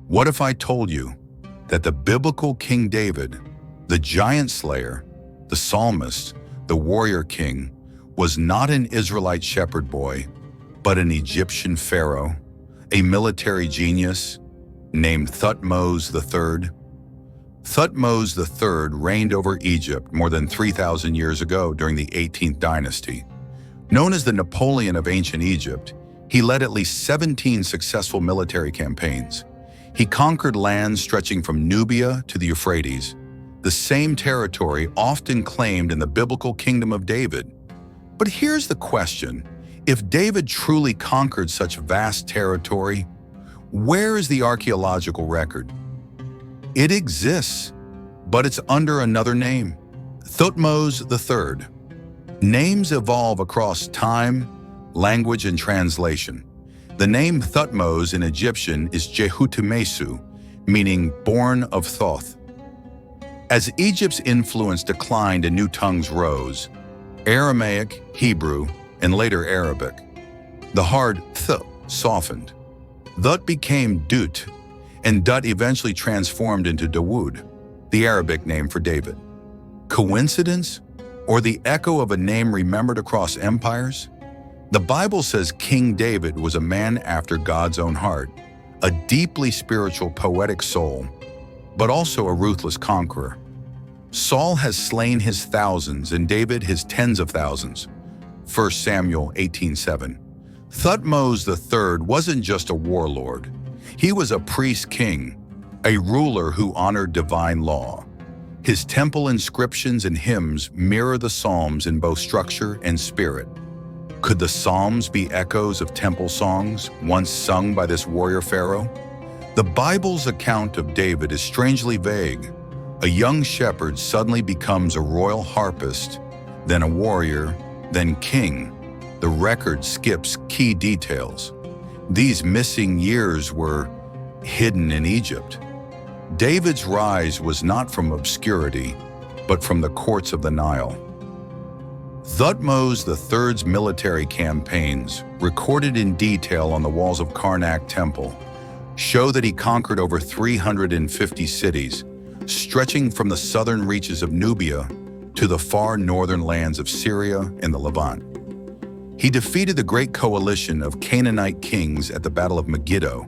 What if I told you that the biblical King David, the giant slayer, the psalmist, the warrior king, was not an Israelite shepherd boy, but an Egyptian pharaoh, a military genius named Thutmose III? Thutmose III reigned over Egypt more than 3,000 years ago during the 18th dynasty. Known as the Napoleon of ancient Egypt, he led at least 17 successful military campaigns. He conquered lands stretching from Nubia to the Euphrates, the same territory often claimed in the biblical kingdom of David. But here's the question: if David truly conquered such vast territory, where is the archaeological record? It exists, but it's under another name, Thutmose III. Names evolve across time, language, and translation. The name Thutmose in Egyptian is Jehutumesu, meaning born of Thoth. As Egypt's influence declined and new tongues rose, Aramaic, Hebrew, and later Arabic, the hard th softened. Thut became Dut, and Dut eventually transformed into Dawood, the Arabic name for David. Coincidence? Or the echo of a name remembered across empires? The Bible says King David was a man after God's own heart, a deeply spiritual, poetic soul, but also a ruthless conqueror. Saul has slain his thousands and David his tens of thousands. 1 Samuel 18:7. Thutmose III wasn't just a warlord. He was a priest-king, a ruler who honored divine law. His temple inscriptions and hymns mirror the Psalms in both structure and spirit. Could the Psalms be echoes of temple songs once sung by this warrior pharaoh? The Bible's account of David is strangely vague. A young shepherd suddenly becomes a royal harpist, then a warrior, then king. The record skips key details. These missing years were hidden in Egypt. David's rise was not from obscurity, but from the courts of the Nile. Thutmose III's military campaigns, recorded in detail on the walls of Karnak Temple, show that he conquered over 350 cities, stretching from the southern reaches of Nubia to the far northern lands of Syria and the Levant. He defeated the great coalition of Canaanite kings at the Battle of Megiddo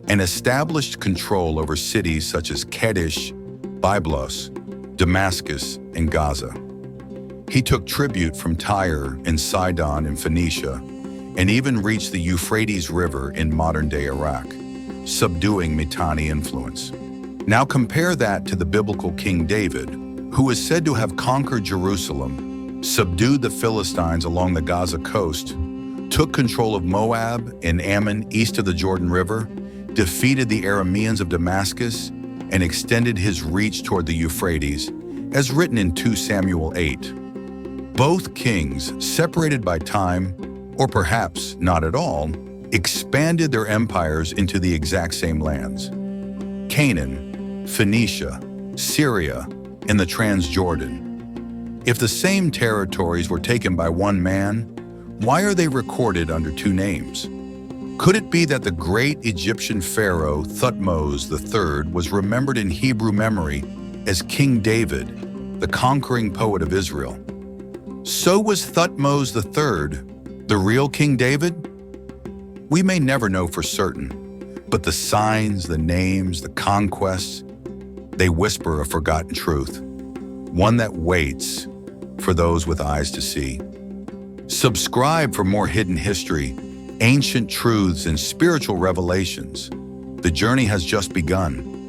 and established control over cities such as Kadesh, Byblos, Damascus, and Gaza. He took tribute from Tyre and Sidon in Phoenicia and even reached the Euphrates River in modern-day Iraq, subduing Mitanni influence. Now compare that to the biblical King David, who is said to have conquered Jerusalem, subdued the Philistines along the Gaza coast, took control of Moab and Ammon east of the Jordan River, defeated the Arameans of Damascus, and extended his reach toward the Euphrates, as written in 2 Samuel 8. Both kings, separated by time, or perhaps not at all, expanded their empires into the exact same lands: Canaan, Phoenicia, Syria, and the Transjordan. If the same territories were taken by one man, why are they recorded under two names? Could it be that the great Egyptian pharaoh Thutmose III was remembered in Hebrew memory as King David, the conquering poet of Israel? So was Thutmose III the real King David? We may never know for certain, but the signs, the names, the conquests, they whisper a forgotten truth, one that waits for those with eyes to see. Subscribe for more hidden history, ancient truths, and spiritual revelations. The journey has just begun.